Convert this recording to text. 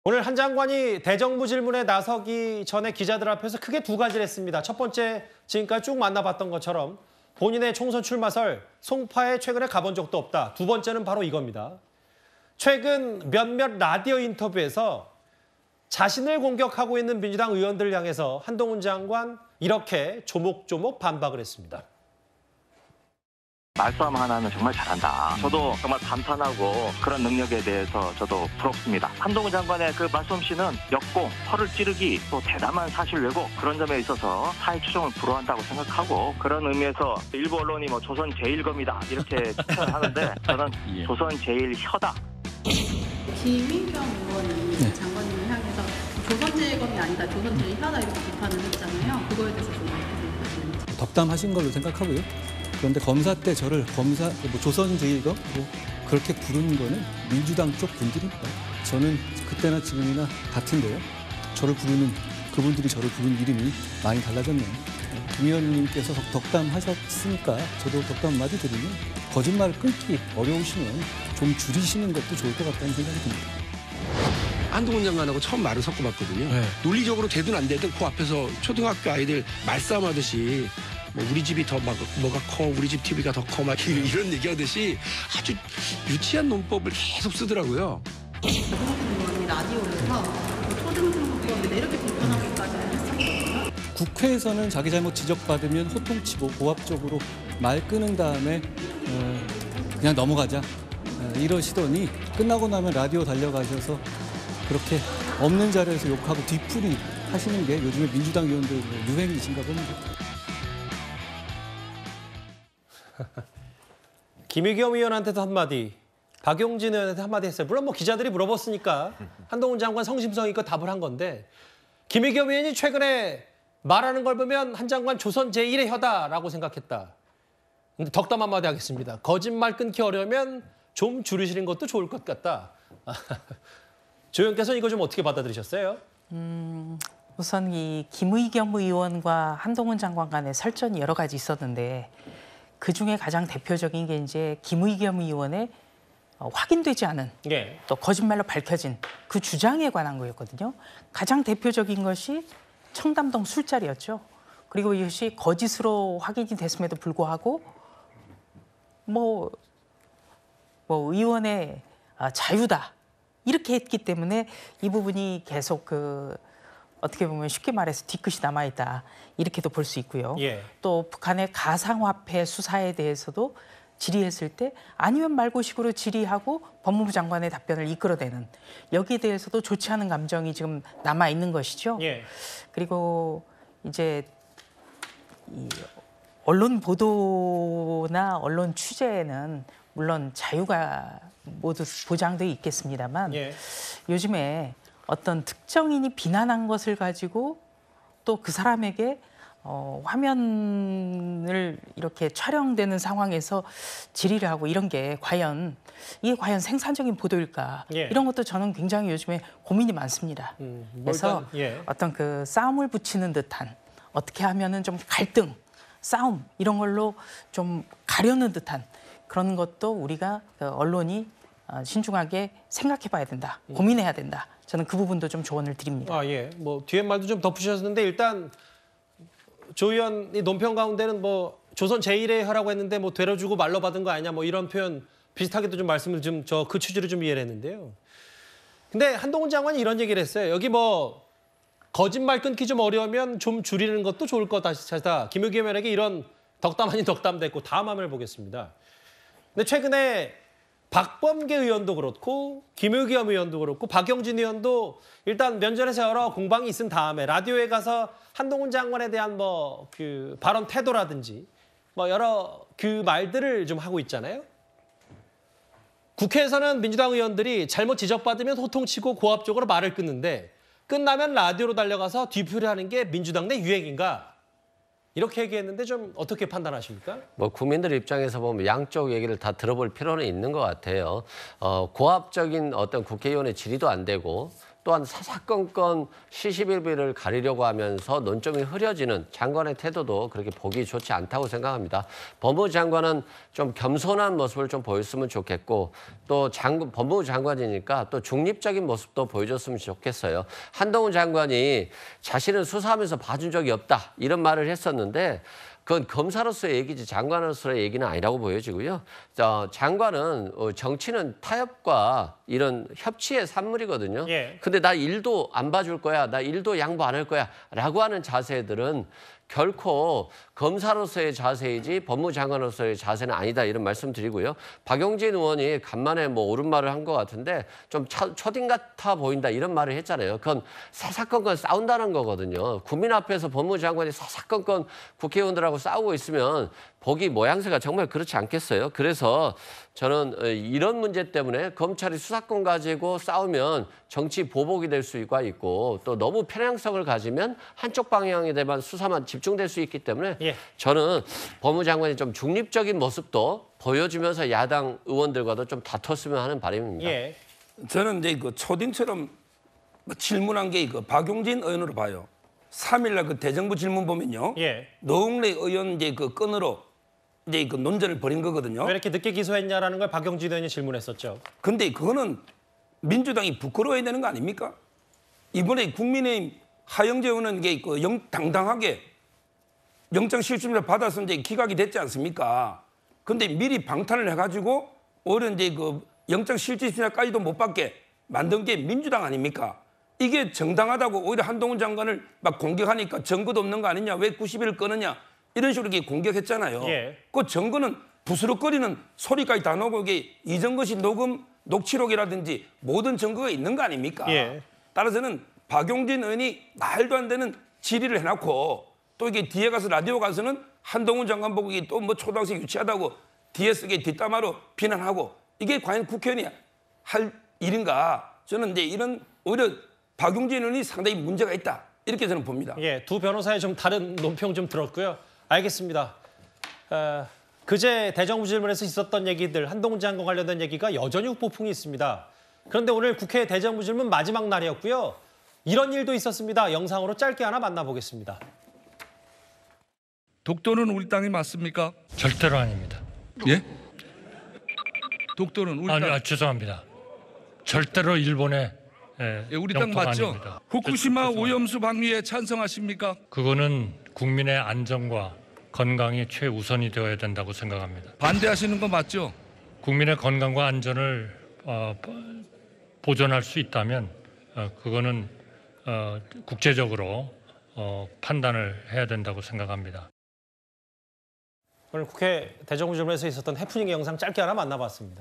오늘 한 장관이 대정부 질문에 나서기 전에 기자들 앞에서 크게 두 가지를 했습니다. 첫 번째, 지금까지 쭉 만나봤던 것처럼 본인의 총선 출마설 송파에 최근에 가본 적도 없다. 두 번째는 바로 이겁니다. 최근 몇몇 라디오 인터뷰에서 자신을 공격하고 있는 민주당 의원들을 향해서 한동훈 장관 이렇게 조목조목 반박을 했습니다. 말싸움 하나는 정말 잘한다. 저도 정말 감탄하고 그런 능력에 대해서 저도 부럽습니다. 한동훈 장관의 그 말솜씨는 역공, 혀를 찌르기, 또 대담한 사실 왜곡 그런 점에 있어서 사회 추종을 불허한다고 생각하고 그런 의미에서 일부 언론이 뭐 조선 제1검이다 이렇게 칭찬을 하는데 저는 조선 제1혀다. 김의겸 의원이 장관님을 향해서 조선 제1검이 아니다, 조선 제1혀다 이렇게 비판을 했잖아요. 그거에 대해서 좀 말씀해 주세요. 덕담하신 걸로 생각하고요. 그런데 검사 때 저를 조선 제1검 그렇게 부르는 거는 민주당 쪽 분들입니다. 저는 그때나 지금이나 같은데요. 그분들이 저를 부르는 이름이 많이 달라졌네요. 김 의원님께서 덕담하셨으니까 저도 덕담 한마디 드리면 거짓말을 끊기 어려우시면 좀 줄이시는 것도 좋을 것 같다는 생각이 듭니다. 한동훈 장관하고 처음 말을 섞어봤거든요. 네. 논리적으로 되든 안 되든 그 앞에서 초등학교 아이들 말싸움하듯이 뭐 우리 집이 더 뭐가 커, 우리 집 TV가 더 커, 막 이런 얘기하듯이 아주 유치한 논법을 계속 쓰더라고요. 한동훈 라디오에서 초등중학교인데 이렇게 비판하기까지 했었거든요. 국회에서는 자기 잘못 지적받으면 호통치고 고압적으로 말 끄는 다음에 그냥 넘어가자 이러시더니 끝나고 나면 라디오 달려가셔서 그렇게 없는 자리에서 욕하고 뒤풀이 하시는 게 요즘에 민주당 의원들 유행이신가 봅니다. 김의겸 의원한테도 한마디, 박용진 의원한테 한마디 했어요. 물론 뭐 기자들이 물어봤으니까 한동훈 장관 성심성의껏 답을 한 건데 김의겸 의원이 최근에 말하는 걸 보면 한 장관 조선 제1의 혀다라고 생각했다. 근데 덕담 한마디 하겠습니다. 거짓말 끊기 어려우면 좀 줄이시는 것도 좋을 것 같다. 조 의원께서는 이거 좀 어떻게 받아들이셨어요? 우선 이 김의겸 의원과 한동훈 장관 간의 설전이 여러 가지 있었는데 그중에 가장 대표적인 게 이제 김의겸 의원의 확인되지 않은 또 거짓말로 밝혀진 그 주장에 관한 거였거든요. 가장 대표적인 것이 청담동 술자리였죠. 그리고 이것이 거짓으로 확인이 됐음에도 불구하고 뭐 의원의 자유다 이렇게 했기 때문에 이 부분이 계속 어떻게 보면 쉽게 말해서 뒤끝이 남아있다 이렇게도 볼 수 있고요. 또 북한의 가상화폐 수사에 대해서도 질의했을 때 아니면 말고식으로 질의하고 법무부 장관의 답변을 이끌어내는 여기에 대해서도 좋지 않은 감정이 지금 남아있는 것이죠. 그리고 이제 이 언론 보도나 언론 취재는 물론 자유가 모두 보장돼 있겠습니다만 요즘에 어떤 특정인이 비난한 것을 가지고 또 그 사람에게 화면을 이렇게 촬영되는 상황에서 질의를 하고 이런 게 이게 과연 생산적인 보도일까? 이런 것도 저는 굉장히 요즘에 고민이 많습니다. 그래서 어떤 그 싸움을 붙이는 듯한 어떻게 하면은 좀 갈등, 싸움 이런 걸로 좀 가려는 듯한 그런 것도 우리가 언론이 신중하게 생각해봐야 된다, 고민해야 된다. 저는 그 부분도 좀 조언을 드립니다. 뭐 뒤에 말도 좀 덧붙이셨는데 일단 조 의원이 논평 가운데는 뭐 조선 제1의 혀라고 했는데 뭐 되려주고 말로 받은 거 아니냐 뭐 이런 표현 비슷하게도 좀 말씀을 좀 그 취지로 좀 이해를 했는데요. 근데 한동훈 장관이 이런 얘기를 했어요. 여기 뭐 거짓말 끊기 좀 어려우면 좀 줄이는 것도 좋을 것 같다. 김의겸 의원에게 이런 덕담 아닌 덕담도 했고 다음 화면을 보겠습니다. 근데 최근에 박범계 의원도 그렇고 김의겸 의원도 그렇고 박용진 의원도 일단 면전에서 여러 공방이 있은 다음에 라디오에 가서 한동훈 장관에 대한 그 발언 태도라든지 여러 그 말들을 좀 하고 있잖아요. 국회에서는 민주당 의원들이 잘못 지적받으면 호통치고 고압적으로 말을 끊는데 끝나면 라디오로 달려가서 뒤풀이하는 게 민주당 내 유행인가? 이렇게 얘기했는데 좀 어떻게 판단하십니까? 국민들 입장에서 보면 양쪽 얘기를 다 들어볼 필요는 있는 것 같아요. 고압적인 어떤 국회의원의 질의도 안 되고 또한 사사건건 시시비비를 가리려고 하면서 논점이 흐려지는 장관의 태도도 그렇게 보기 좋지 않다고 생각합니다. 법무부 장관은 좀 겸손한 모습을 좀 보였으면 좋겠고 또 법무부 장관이니까 또 중립적인 모습도 보여줬으면 좋겠어요. 한동훈 장관이 자신은 수사하면서 봐준 적이 없다 이런 말을 했었는데 그건 검사로서의 얘기지 장관으로서의 얘기는 아니라고 보여지고요. 장관은 정치는 타협과 이런 협치의 산물이거든요. 근데 나 일도 안 봐줄 거야, 나 일도 양보 안 할 거야 라고 하는 자세들은 결코 검사로서의 자세이지 법무장관으로서의 자세는 아니다 이런 말씀 드리고요. 박용진 의원이 간만에 뭐 옳은 말을 한 것 같은데 좀 초딩 같아 보인다 이런 말을 했잖아요. 그건 사사건건 싸운다는 거거든요. 국민 앞에서 법무장관이 사사건건 국회의원들하고 싸우고 있으면 보기 모양새가 정말 그렇지 않겠어요. 그래서 저는 이런 문제 때문에 검찰이 수사권 가지고 싸우면 정치 보복이 될 수가 있고 또 너무 편향성을 가지면 한쪽 방향에 대한 수사만 집중될 수 있기 때문에 저는 법무장관이 좀 중립적인 모습도 보여주면서 야당 의원들과도 좀 다퉜으면 하는 바람입니다. 저는 이제 그 초딩처럼 질문한 게 그 박용진 의원으로 봐요. 3일날 그 대정부 질문 보면요. 노웅래 의원 이제 그 건으로 이제 그 논쟁을 벌인 거거든요. 왜 이렇게 늦게 기소했냐라는 걸 박용진 의원이 질문했었죠. 근데 그거는 민주당이 부끄러워야 되는 거 아닙니까? 이번에 국민의힘 하영재 의원은 이게 그 당당하게 영장 실질심사 받아서 이제 기각이 됐지 않습니까? 근데 미리 방탄을 해가지고 오히려 이제 그 영장 실질심사까지도 못 받게 만든 게 민주당 아닙니까? 이게 정당하다고 오히려 한동훈 장관을 막 공격하니까 증거도 없는 거 아니냐? 왜 90일을 끊느냐? 이런 식으로 이렇게 공격했잖아요. 그 증거는 부스럭거리는 소리까지 다 나오고 이게 이전것 이 녹취록이라든지 모든 증거가 있는 거 아닙니까? 따라서는 박용진 의원이 말도 안 되는 질의를 해놓고 또 이게 뒤에 가서 라디오 가서는 한동훈 장관 보고 또 뭐 초등학생 유치하다고 뒤에 쓰게 뒷담화로 비난하고 이게 과연 국회의원이 할 일인가? 저는 이제 이런 오히려 박용진 의원이 상당히 문제가 있다. 이렇게 저는 봅니다. 두 변호사의 좀 다른 논평 좀 들었고요. 알겠습니다. 그제 대정부 질문에서 있었던 얘기들, 한동훈 장관 관련된 얘기가 여전히 후폭풍이 있습니다. 그런데 오늘 국회 대정부 질문 마지막 날이었고요. 이런 일도 있었습니다. 영상으로 짧게 하나 만나보겠습니다. 독도는 우리 땅이 맞습니까? 절대로 아닙니다. 예? 독도는 우리 땅. 죄송합니다. 절대로 일본의 우리 땅 맞죠? 아닙니다. 후쿠시마 오염수 방류에 찬성하십니까? 그거는 국민의 안전과 건강이 최우선이 되어야 된다고 생각합니다. 반대하시는 거 맞죠? 국민의 건강과 안전을 보존할 수 있다면 그거는 국제적으로 판단을 해야 된다고 생각합니다. 오늘 국회 대정부 질문에서 있었던 해프닝의 영상 짧게 하나 만나봤습니다.